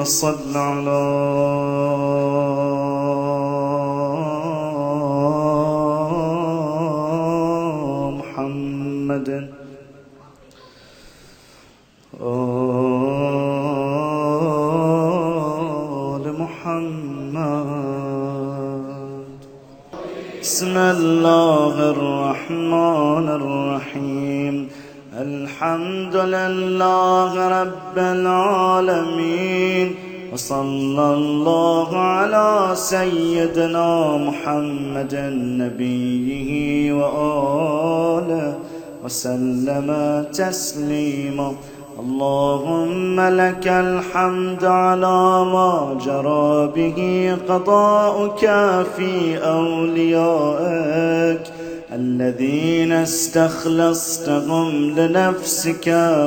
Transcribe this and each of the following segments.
صل على محمد آل محمد. بسم الله الرحمن الرحيم. الحمد لله رب العالمين، وصلى الله على سيدنا محمد نبيه وآله وسلم تسليما. اللهم لك الحمد على ما جرى به قضاؤك في أوليائك الذين استخلصتهم لنفسك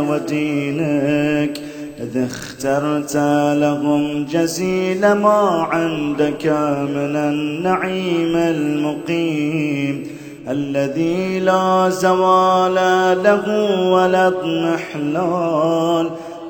ودينك، إذ اخترت لهم جزيل ما عندك من النعيم المقيم الذي لا زوال له ولا اضمحلال،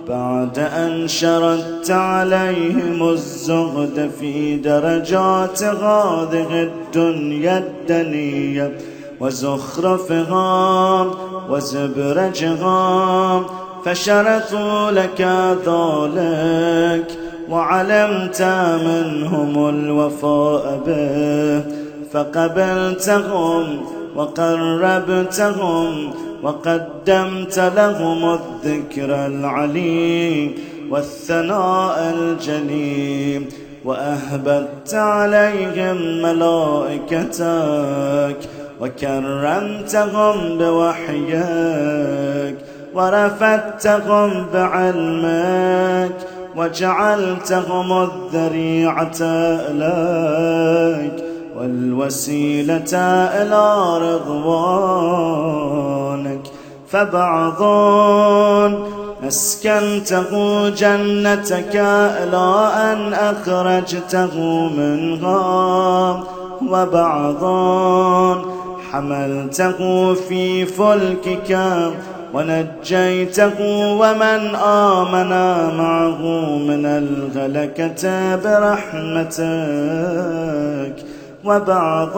بعد أن شردت عليهم الزهد في درجات هذه الدنيا الدنية وزخرفها وزبرجها، فشرطوا لك ذلك وعلمت منهم الوفاء به، فقبلتهم وقربتهم وقدمت لهم الذكر العليم والثناء الجليل، وأهبت عليهم ملائكتك وكرمتهم بوحيك ورفدتهم بعلمك وجعلتهم الذريعة إليك والوسيلة إلى رضوانك. فبعض أسكنته جنتك إلى أن أخرجته منها، وبعض حملته في فلكك ونجيته ومن آمن معه من الهلكة برحمتك، وبعض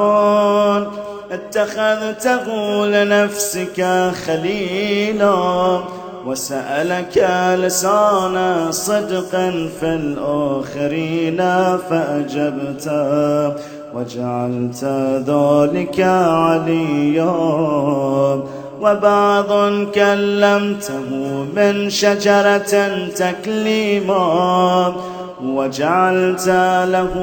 اتخذته لنفسك خليلا وسألك لسان صدق في الآخرين فأجبته وجعلت ذلك عليا، وبعض كلمته من شجرة تكليما وجعلت له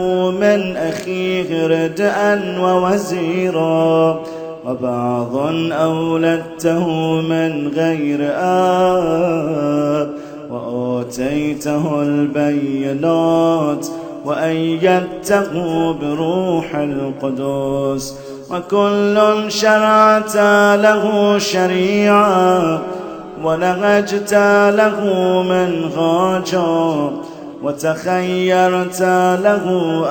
من أخيه ردءا ووزيرا، وبعض أولدته من غير آب وآتيته البينات وأيدته بروح القدس، وكل شرعت له شريعة ونهجت له منهاجا وتخيرت له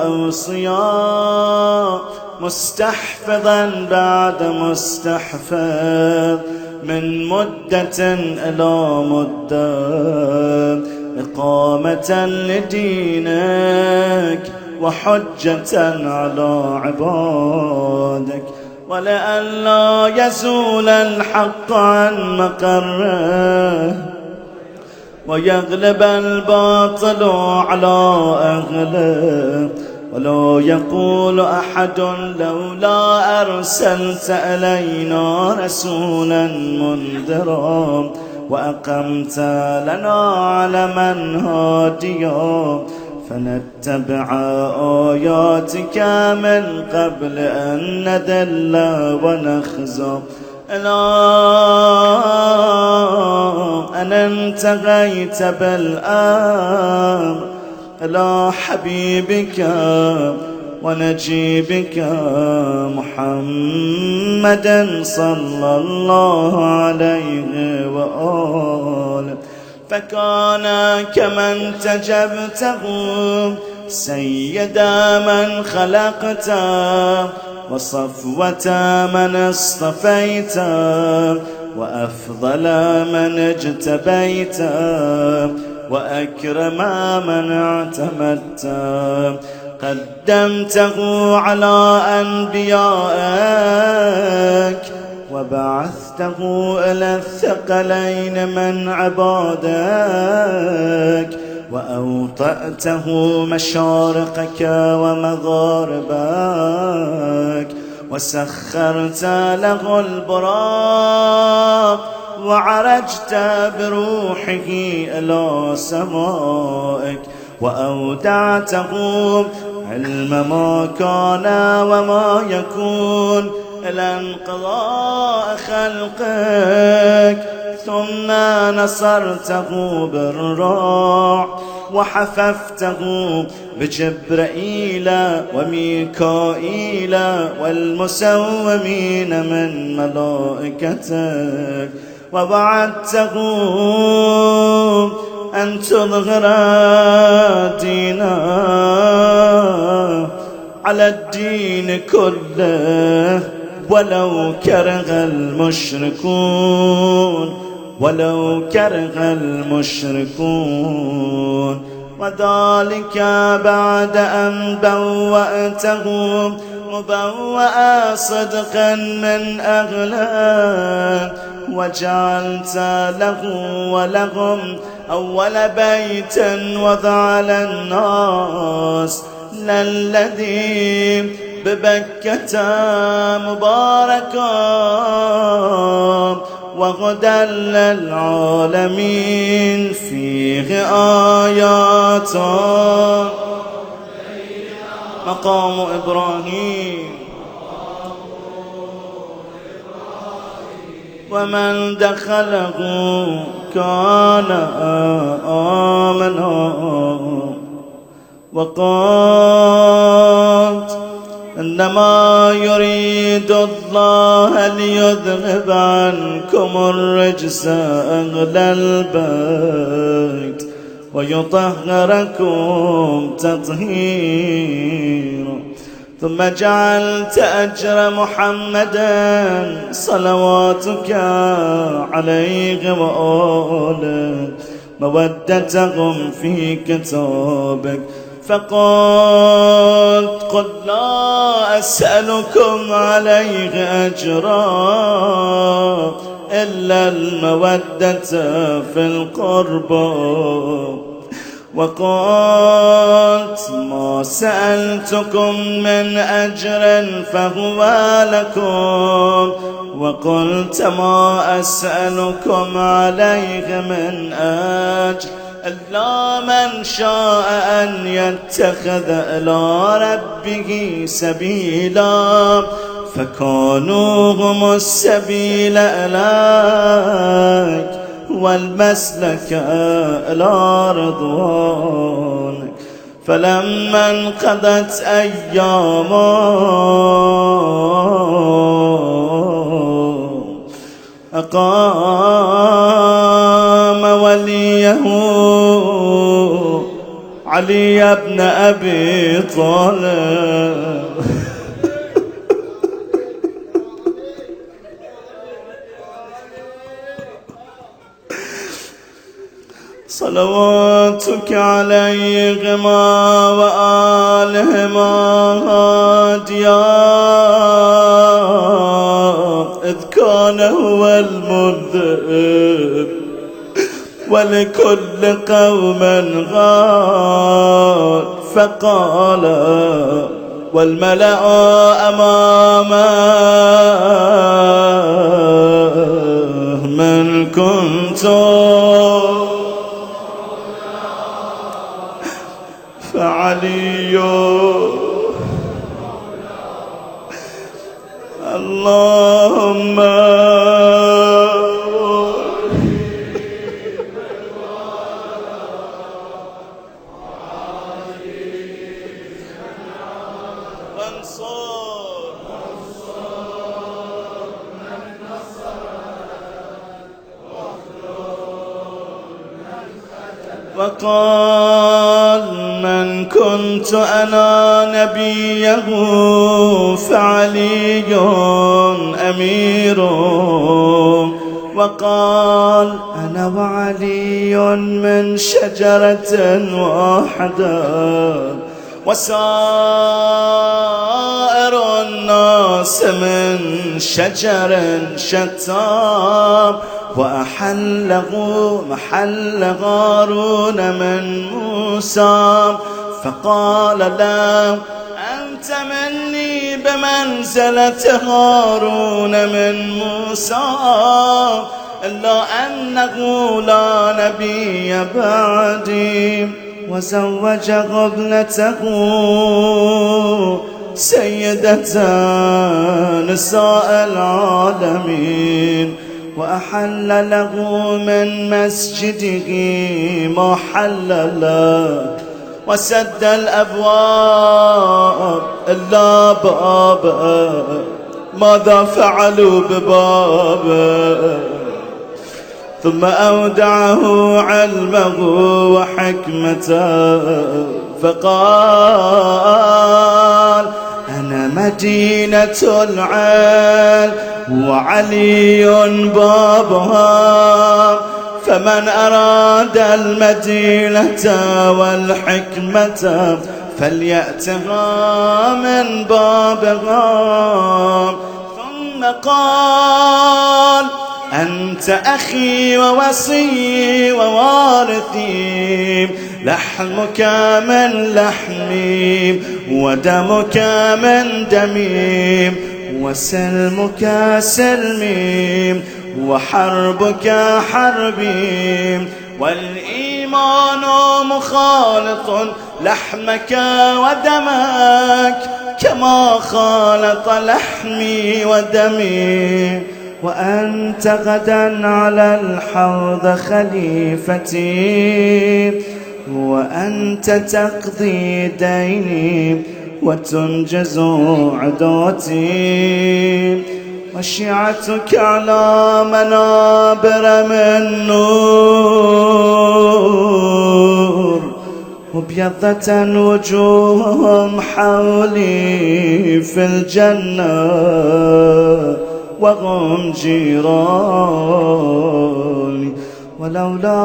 أوصياء مستحفظا بعد مستحفظ من مدة إلى مدة، إقامة لدينك وحجة على عبادك، ولئلا يزول الحق عن مقره ويغلب الباطل على أهله، ولا يقول أحد لولا أرسلت إلينا رسولا منذرا وأقمت لنا علما هاديا فنتبع آياتك من قبل أن نذل ونخزى، إلى أن انتهيت بالأمر إلى حبيبك ونجيبك محمد صلى الله عليه وآله، فكان كمن تجبته سيد من خلقت وصفوة من اصطفيت وأفضل من اجتبيت، وأكرم من اعتمدت. قدمته على أنبيائك وبعثته إلى الثقلين من عبادك، وأوطأته مشارقك ومغاربك، وسخرت له البراق، وعرجت بروحه إلى سمائك، وأودعته علم ما كان وما يكون إلى انقضاء خلقك. ثم نصرته بالروح، وحففته بجبرائيل وميكائيل والمسومين من ملائكتك، ووعدته أن تظهر دينا على الدين كله ولو كره المشركون، ولو كره المشركون. وذلك بعد أن بوأته مبوأ صدق من أهله، وجعلت له ولهم أول بيت وضع للناس للذي ببكة مباركا وهدى للعالمين، فيه آيات مقام إبراهيم، ومن دخله كان آمنا. وقال إنما يريد الله ليذهب عنكم الرجس أهل البيت ويطهركم تطهيرا. ثم جعلت أجر محمدا صلواتك عليه وآله مودتهم في كتابك، فقلت قل لا أسألكم عليه أجرا إلا المودة في القربى. وقلت ما سألتكم من أجر فهو لكم، وقلت ما أسألكم عليه من أجر إلا من شاء أن يتخذ إلى ربه سبيلا، فكانوا هم السبيل إليك والمسلك إلى رضوانك. فلما انقضت أيامه أقام وليه علي بن أبي طالب صلواتك عليهما وآلهما هاديا، إذ كان هو المنذر ولكل قوم غاد. فقال والملأ أمامه من كنت فعلي اللهم وقال من كنت أنا نبيه فعلي أمير وقال أنا وعلي من شجرة واحدة وسائر الناس من شجر شتى وأحله محل هارون من موسى فقال له أنت مني بمنزلة هارون من موسى إلا أنه لا نبي بعدي وزوج ابنته سيدة نساء العالمين وأحل له من مسجده ما حل له وسد الأبواب إلا بابه ماذا فعلوا ببابه ثم أودعه علمه وحكمته فقال أنا مدينة العلم وعلي بابها فمن أراد المدينة والحكمة فليأتها من بابها ثم قال أنت أخي ووصي ووارثي لحمك من لحمي ودمك من دمي وسلمك سلمي وحربك حربي والإيمان مخالط لحمك ودمك كما خالط لحمي ودمي وأنت غدا على الحوض خليفتي وأنت تقضي ديني وتنجز عدوتي وشيعتك على منابر من نور مبيضة وجوههم حولي في الجنة وهم جيراني ولولا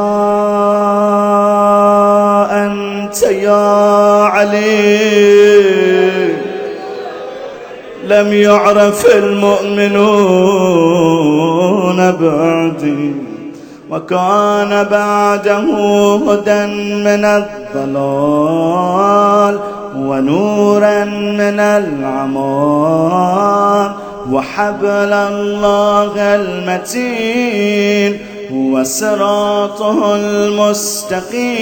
أنت يا علي لم يعرف المؤمنون بعدي وكان بعده هدى من الضلال ونورا من العمى وحبل الله المتين وصراطه المستقيم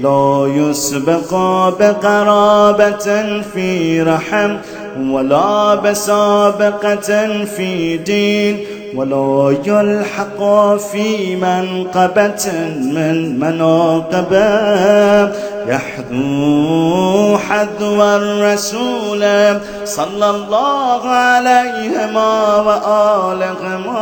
لا يسبق بقرابة في رحم ولا بسابقة في دين ولا يلحق في منقبة من مناقبه يحذو حذو الرسول صلى الله عليهما وآلهما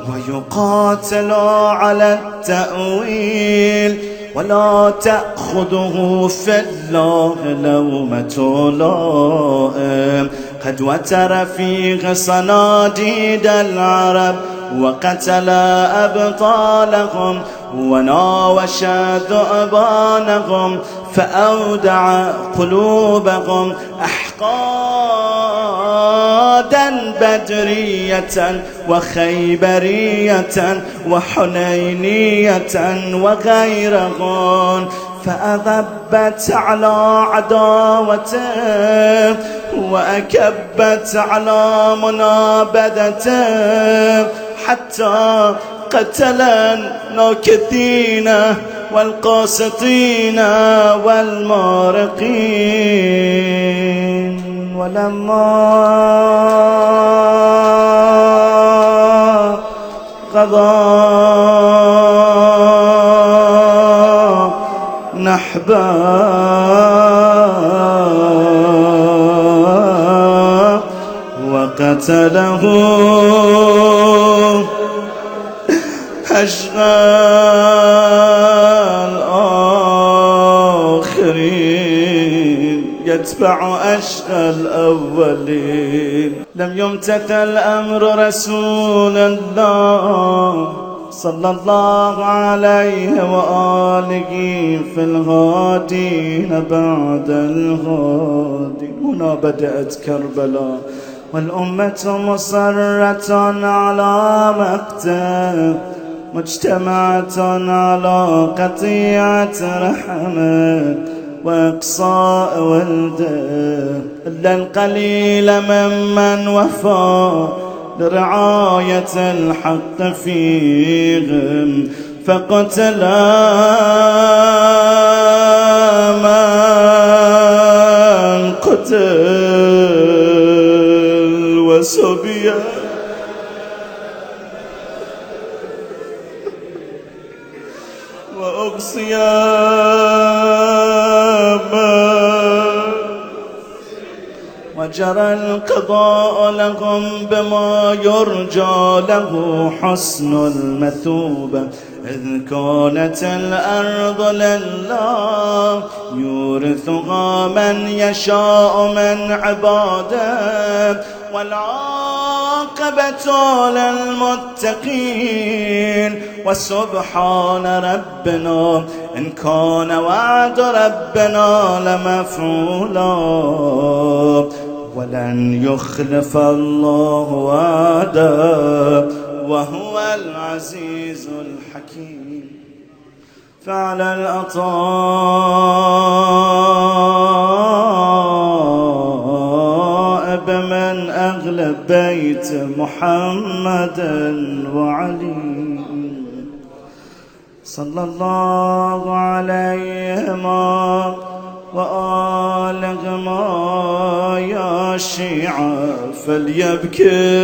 ويقاتل على التأويل ولا تأخذه في الله لومة لائم قد وتر فيه صناديد العرب وقتل أبطالهم وناوش ذؤبانهم فأودع قلوبهم أحقادا بدرية وخيبرية وحنينية وغيرهم فأغبت على عداوته وأكبت على منابذته حتى قتل الناكثين والقاسطين والمارقين ولما قضى نحبا وقتله أشغال الآخرين يتبع أشقى الأولين. لم يمتثل أمر رسول الله صلى الله عليه وآله في الغادين بعد الغادين. هنا بدأت كربلاء والأمة مصرة على مقتل، مجتمعة على قطيعة رحمة وإقصاء ولده، إلا القليل ممن وفى لرعاية الحق فيهم، فقتل من قتل وسبي وأقصي وجرى القضاء لهم بما يرجى له حسن المثوبة، إذ كانت الأرض لله يورثها من يشاء من عباده، والعاقبة للمتقين. وسبحان ربنا إن كان وعد ربنا لمفعولا، ولن يخلف الله وعده وهو العزيز الحكيم. فعلى العطاء بمن أغلب بيت محمد وعلي صلى الله عليهما وآلهما يا شيعة فليبكي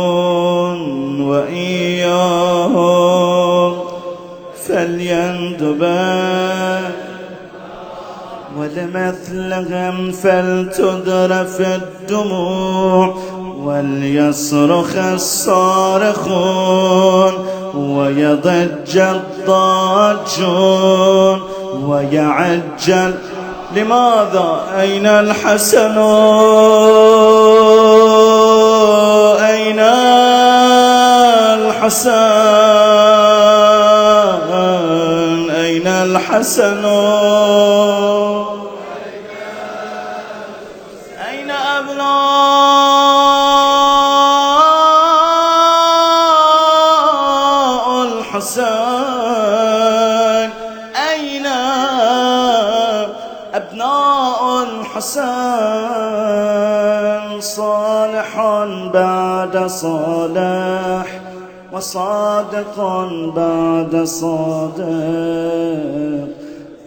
باكون، وإياهم فليندبن، ولمثلهم فلتذرف الدموع، وليصرخ الصارخون، ويضج الضاجون، ويعجل. لماذا؟ أين الحسن؟ أين الحسن؟ أين الحسن؟ أين أبناء الحسين؟ أين أبناء الحسين؟ صالح بعد صالح، وصادق بعد صادق.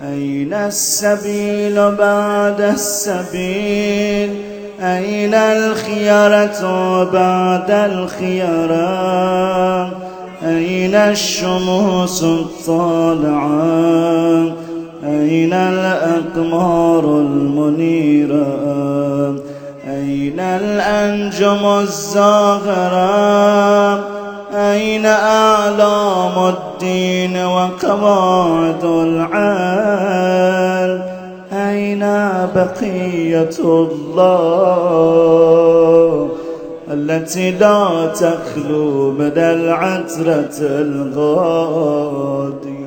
أين السبيل بعد السبيل؟ أين الخيرة بعد الخيرة؟ أين الشموس الطالعة؟ أين الأقمار المنيرة؟ أين الأنجم الزاهرة؟ أين أعلام الدين وقواعد العال؟ أين بقية الله التي لا تخلو من العترة الغادي؟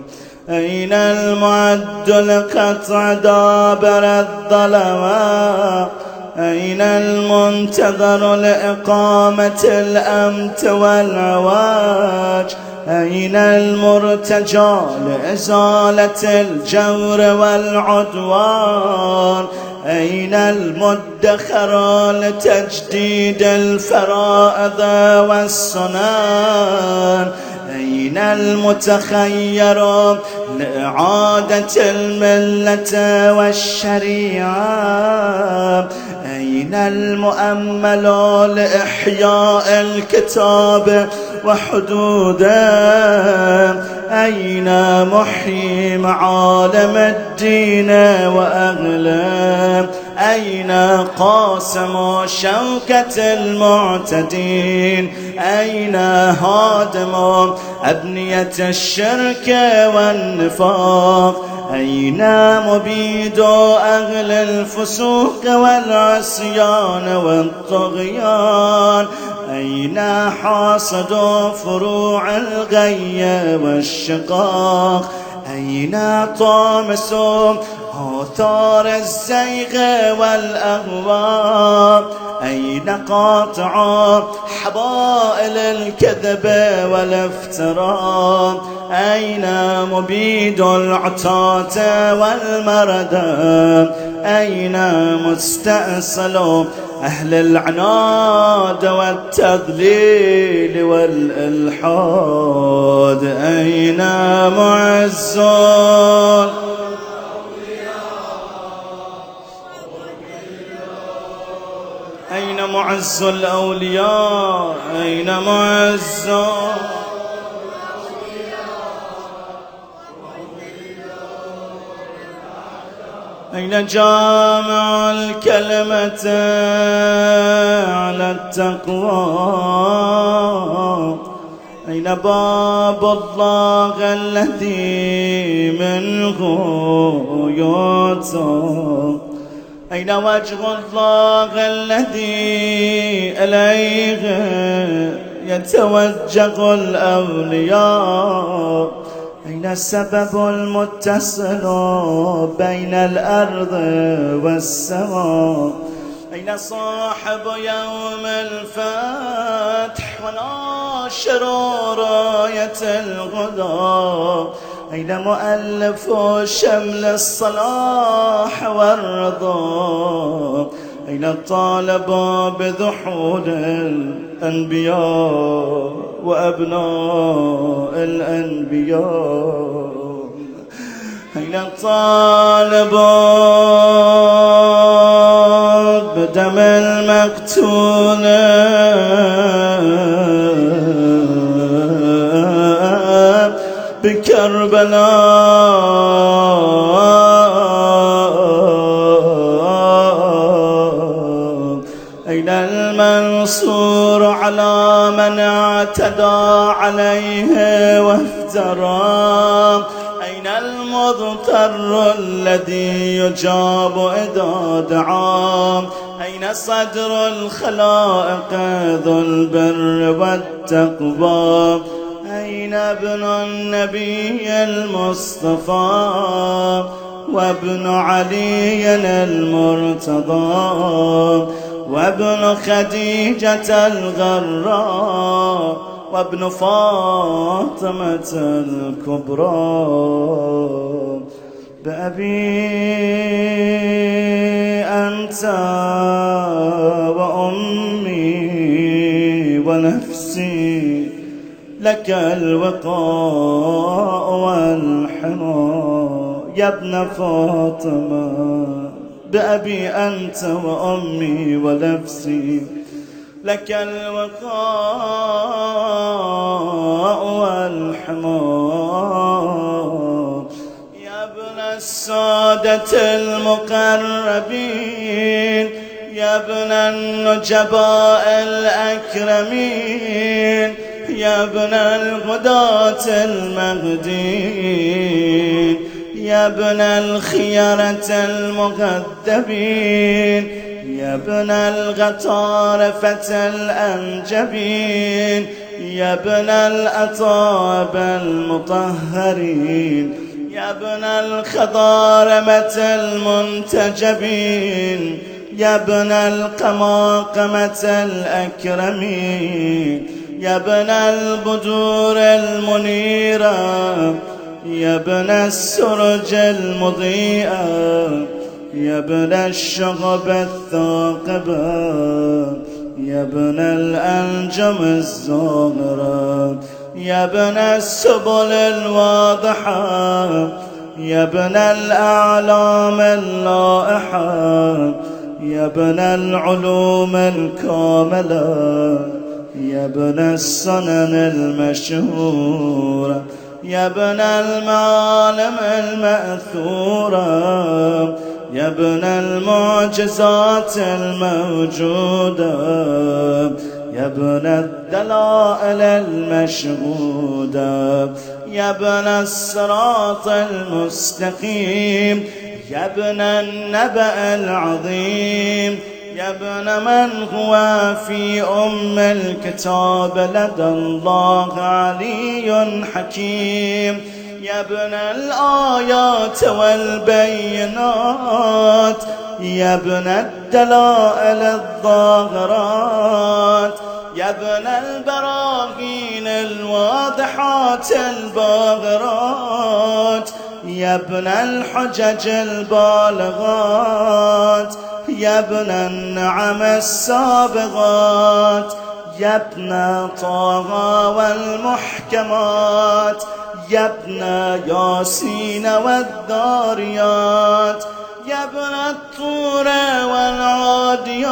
أين المعد لقطع دابر الظلماء؟ أين المنتظر لإقامة الأمت والعواج؟ أين المرتجى لإزالة الجور والعدوان؟ أين المدخر لتجديد الفرائض والسنن؟ أين المتخير لإعادة الملة والشريعة؟ أين المؤمل لإحياء الكتاب وحدوده؟ أين محيي معالم الدين وأغلى؟ أين قاسم شوكة المعتدين؟ أين هادم أبنية الشرك والنفاق؟ أين مبيد أهل الفسوق والعصيان والطغيان؟ أين حاصد فروع الغي والشقاق؟ أين طامس آثار الزيغ والأهواء؟ أين قاطع حبائل الكذب والافتراء؟ أين مبيد العتاة والمردى؟ أين مستأصل أهل العناد والتضليل والإلحاد؟ أين معز أين معز الأولياء؟ أين معز أين جامع الكلمة على التقوى؟ أين باب الله الذي منه يؤتى؟ أين وجه الله الذي إليه يتوجه الأولياء؟ أين السبب المتصل بين الأرض والسماء؟ أين صاحب يوم الفتح وناشر راية الهدى؟ أين مؤلف شمل الصلاح والرضا؟ أين الطالب بذحول الأنبياء وأبناء الأنبياء؟ أين الطالب بدم المقتول بكربلاء؟ أين المنصور على من اعتدى عليه وافترى؟ أين المضطر الذي يجاب إذا دعا؟ أين صدر الخلائق ذو البر والتقوى؟ أين ابن النبي المصطفى وابن علي المرتضى وابن خديجة الغراء وابن فاطمة الكبرى؟ بأبي أنت وأمي ونفسي لك الوقاء والحمى يا ابن فاطمة. بأبي أنت وأمي ونفسي لك الوقاء والحمى يا ابن السادة المقربين يا ابن النجباء الأكرمين يا ابن الغداة المهديين يا ابن الخيرة المغذبين يا ابن الغطارفة الأنجبين يا ابن الأطاب المطهرين يا ابن الخضارمة المنتجبين يا ابن القماقمة الأكرمين يا ابن البدور المنيرة يا ابن السرج المضيئة يا ابن الشغب الثاقبة يا ابن الأنجم الزهرة يا ابن السبل الواضحة يا ابن الأعلام اللائحة يا ابن العلوم الكاملة يا ابن السنن المشهورة يا ابن المعالم المأثورة يا ابن المعجزات الموجودة، يا ابن الدلائل المشهودة، يا ابن الصراط المستقيم، يا ابن النبأ العظيم، يا ابن من هو في الكتاب لدى الله علي حكيم، يا ابن الآيات والبينات، يا ابن الدلائل الظاهرات، يا ابن البراهين الواضحات الباهرات، يا ابن الحجج البالغات، يا ابن النعم السابغات، يا ابن طه والمحكمات، يا ابن ياسين والذاريات، يا ابن الطور والعاديات،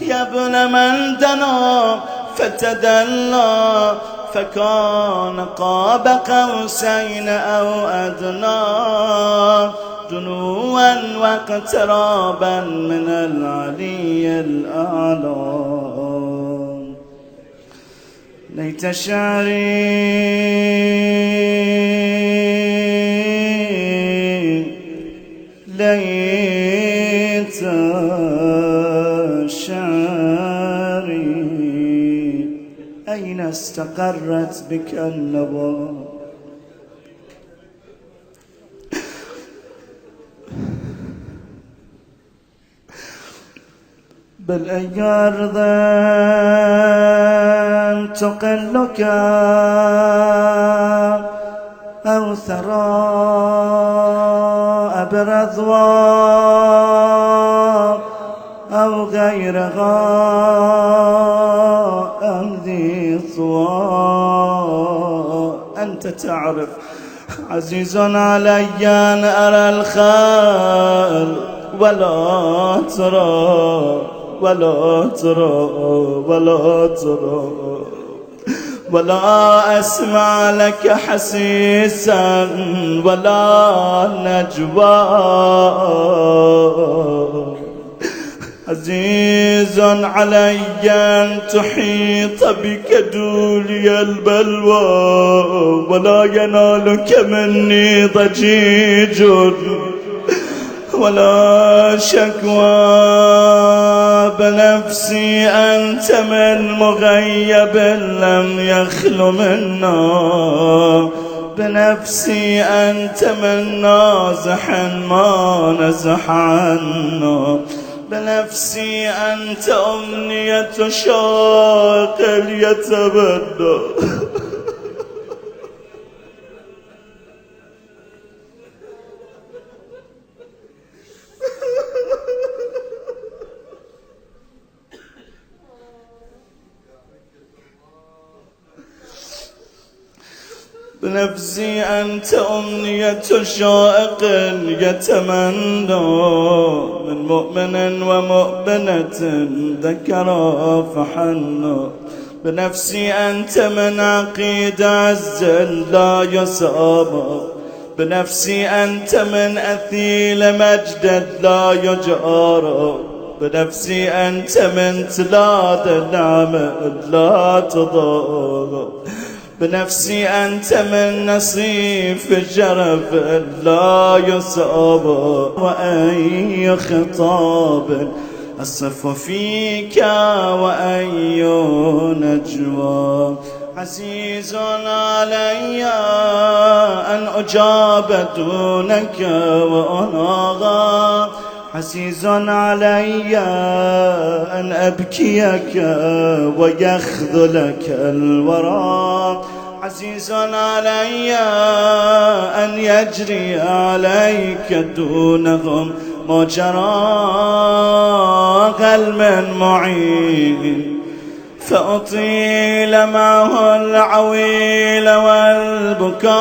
يا ابن من دنا فتدلى فكان قاب قوسين أو أدنى، دنوا واقترابا من العلي الأعلى. ليت شعري ليت شعري أين استقرت بك النوى، بل أي أرض تقلك أو ثرى برضوى أو غيرها أم ذي طوى، أنت تعرف عزيز علي أن أرى الخال ولا ترى ولا ترى ولا ترى، ولا أسمع لك حسيسا ولا نجوى، عزيز علي أن تحيط بك دولي البلوى، ولا ينالك مني ضجيج ولا شكوى، بنفسي أنت من مغيب لم يخل منا، بنفسي أنت من نازح ما نزح عنا، بنفسي أنت أمنية شاق يتبدى. بنفسي أنت أمنية شائق يتمنى، من مؤمن ومؤمنة ذكرا فحنى، بنفسي أنت من عقيد عز لا يسامى، بنفسي أنت من أثيل مجد لا يجارى، بنفسي أنت من تلاد نعم لا تضار، بنفسي أنت من نصيف الجرف لا يصاب، وأي خطاب أصف فيك وأي نجوى، عزيز علي أن أجاب دونك وأناغى، عزيز علي أن أبكيك ويخذلك الورى، عزيز علي أن يجري عليك دونهم ما جرى، هل من معين فأطيل معه العويل والبكاء،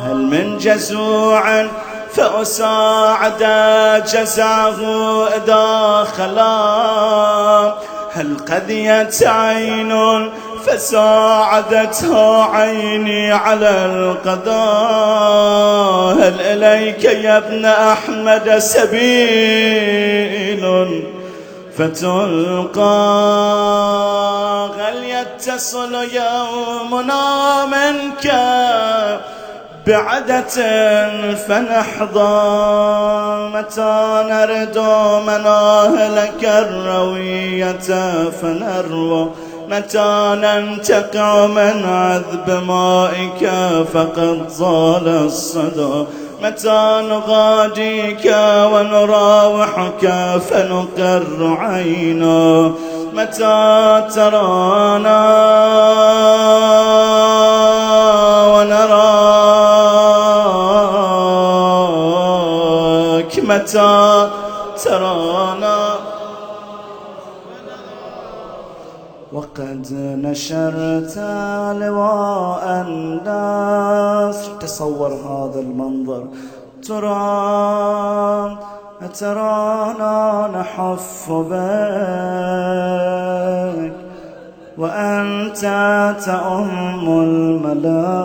هل من جزوع فأساعد جزعه إذا خلا، هل قذيت عين فساعدتها عيني على القضاء. هل إليك يا ابن أحمد سبيل فتلقى؟ هل يتصل يومنا منك بعدة فنحظى؟ متى نرد مناهلك الروية فنروى؟ متى ننتقع من عذب مائك فقد زال الصدى؟ متى نغاديك ونراوحك فنقر عينا؟ متى ترانا ونراك؟ متى ترانا وقد نشرت لواء الناس؟ تصور هذا المنظر. ترانا نحف بك وأنت تأم الملا،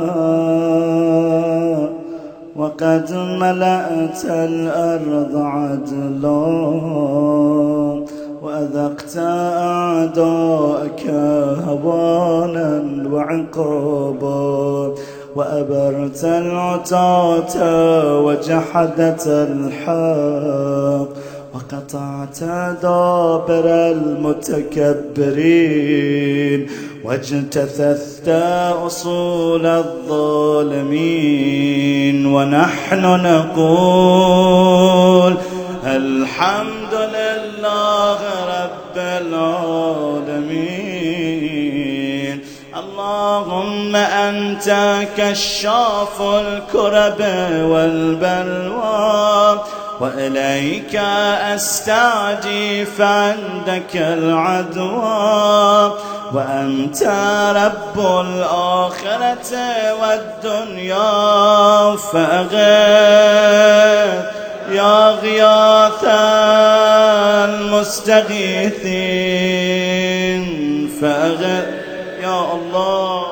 وقد ملأت الأرض عدلا وأذقت أعداءك هوانا وعقابا، وأبرت العتاة وجحدت الحق، وقطعت دابر المتكبرين، واجتثثت أصول الظالمين. ونحن نقول الحمد لله رب العالمين. اللهم أنت كشاف الكرب والبلوى، وإليك أستعدي فعندك العدوى، وأنت رب الآخرة والدنيا. فأغث يا غياث المستغيثين، فأغث يا الله.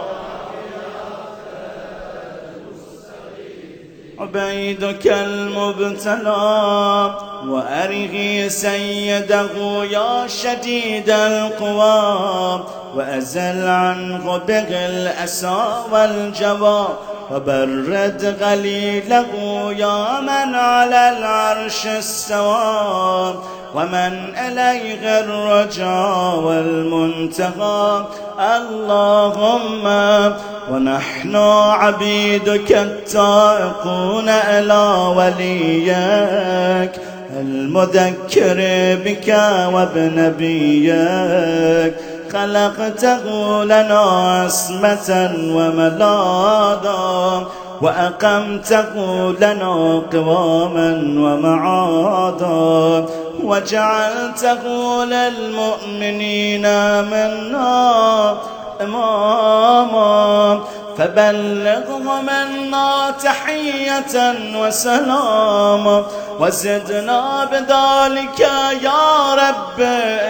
عبيدك المبتلى وأرغي سيده يا شديد القوى، وأزل عنه بغي الأسى والجوى، وبرد غليله يا من على العرش استوى، ومن إليه الرجاء والمنتهى. اللهم ونحن عبيدك التائقون إلى وليك المذكر بك وبنبيك، خلقته لنا عصمة وملاذا، وأقمته لنا قواما ومعادا، وجعلته للمؤمنين منا إماما. فبلغه منا تحية وسلاما، وزدنا بذلك يا رب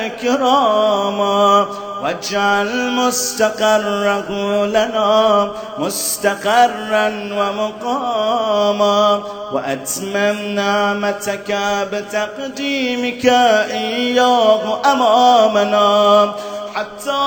إكراما، واجعل مستقره لنا مستقرا ومقاما، وأتمم نعمتك بتقديمك إياه أمامنا، حتى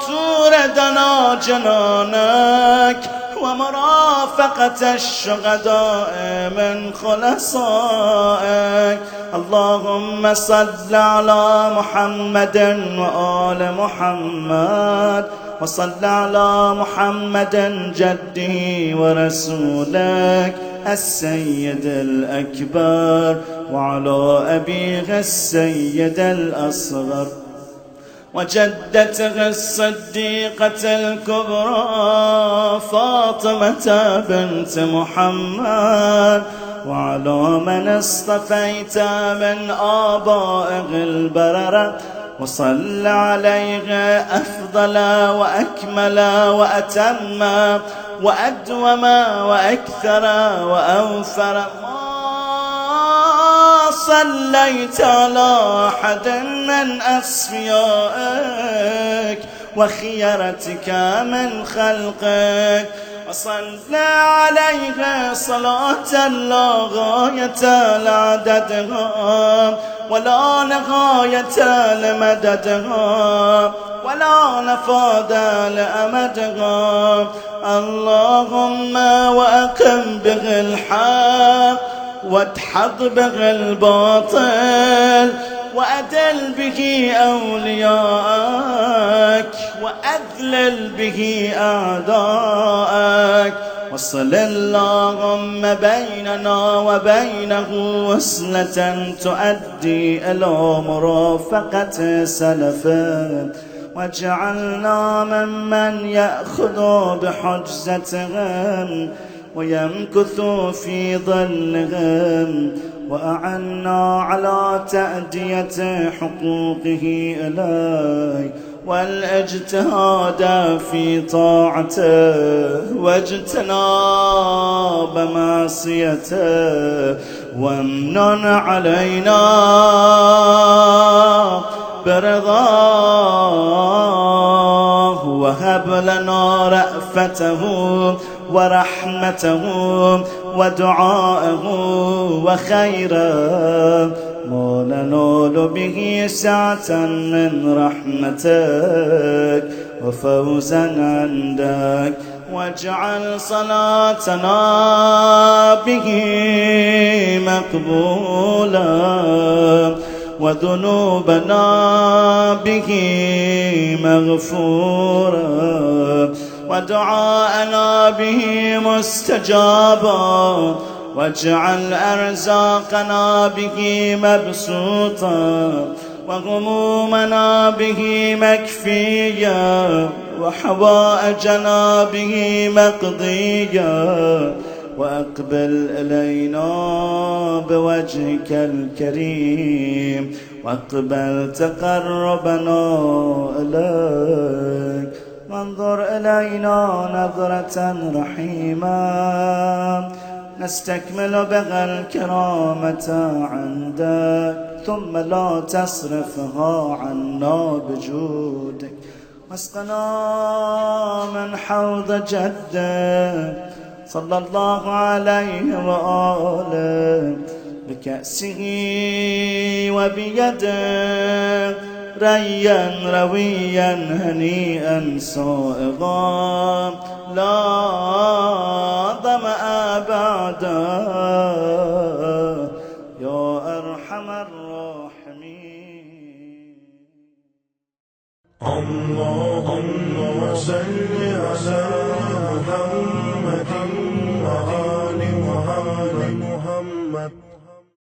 توردنا جنانك ومرافقة الشهداء من خلصائك. اللهم صل على محمد وآل محمد، وصل على محمد جده ورسولك السيد الأكبر، وعلى أبيه السيد الأصغر، وجدته الصديقة الكبرى فاطمة بنت محمد، وعلى من اصطفيت من آبائه البررة، وصل عليه أفضل وأكمل وأتم وأدوم وأكثر وأوفر ما صليت على أحد من أصفيائك وخيرتك من خلقك، وصلى عليه صلاة لا غاية لعددها ولا نهاية لمددها ولا نفاد لأمدها. اللهم وأقم به الحق وادحض به الباطل وأدل به أولياءك وأذلل به أعداءك، وصل اللهم بيننا وبينه وصلة تؤدي إلى مرافقة سلفه، واجعلنا ممن يأخذ بحجزتهم ويمكث في ظلهم، وأعنا على تأدية حقوقه إليك والاجتهاد في طاعته واجتناب معصيته، وامنن علينا برضاه، وهب لنا رأفته ورحمته ودعاءه وخيرا ما ننال به سعة من رحمتك وفوزا عندك، واجعل صلاتنا به مقبولا وذنوبنا به مغفورا ودعاءنا به مستجابا، واجعل أرزاقنا به مبسوطا وغمومنا به مكفيا وحوائجنا به مقضيا، وأقبل إلينا بوجهك الكريم واقبل تقربنا إليك، وانظر إلينا نظرة رحيمة نستكمل بها الكرامة عندك، ثم لا تصرفها عنا بجودك، واسقنا من حوض جدك صلى الله عليه وآله بكأسه وبيده ريا رويا هنيئا صائغا لا ظمأ بعده يا أرحم الراحمين. اللهم صل على محمد